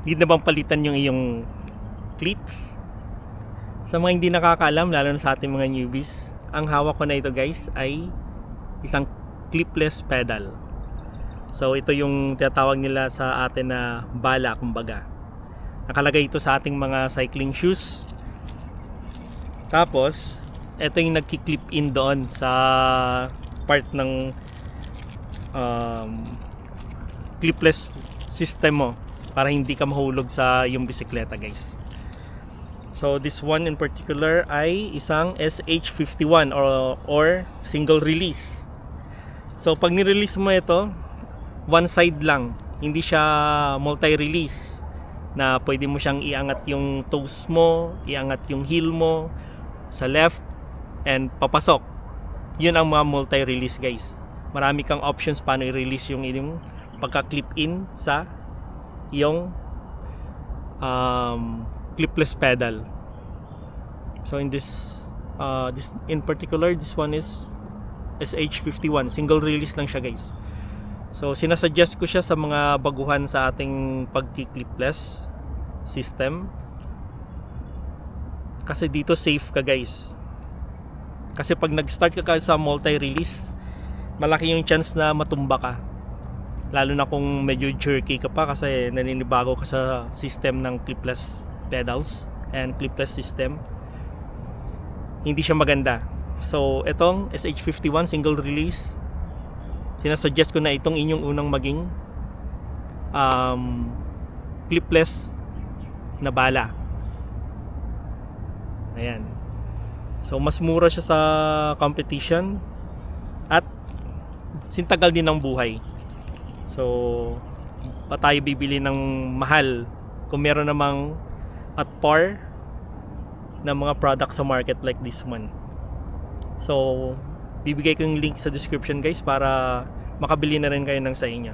Need na bang palitan yung iyong cleats? Sa mga hindi nakakaalam, lalo na sa ating mga newbies, ang hawak ko na ito guys ay isang clipless pedal. So ito yung tinatawag nila sa atin na bala, kumbaga. Nakalagay ito sa ating mga cycling shoes. Tapos ito yung nagki-clip in doon sa part ng clipless system mo para hindi ka mahulog sa yung bisikleta guys. So this one in particular ay isang SH51 or single release. So pag ni-release mo ito, one side lang, hindi siya multi-release na pwede mo siyang iangat yung toes mo, iangat yung heel mo sa left and papasok. Yun ang mga multi-release guys. Marami kang options paano i-release yung inyong pagka-clip in sa yung clipless pedal. So in this in particular, this one is SH51, single release lang siya guys. So sinasuggest ko siya sa mga baguhan sa ating pagki-clipless system kasi dito safe ka guys. Kasi pag nag-start ka sa multi-release, malaki yung chance na matumba ka. Lalo na kung medyo jerky ka pa kasi naninibago ka sa system ng clipless pedals and clipless system. Hindi siya maganda. So itong SH51 single release, sinasuggest ko na itong inyong unang maging clipless na bala. Ayan. So mas mura siya sa competition at sintagal din ng buhay. So pa tayo bibili ng mahal kung meron namang at par na mga products sa market like this one. So bibigay ko yung link sa description guys para makabili na rin kayo ng sa inyo.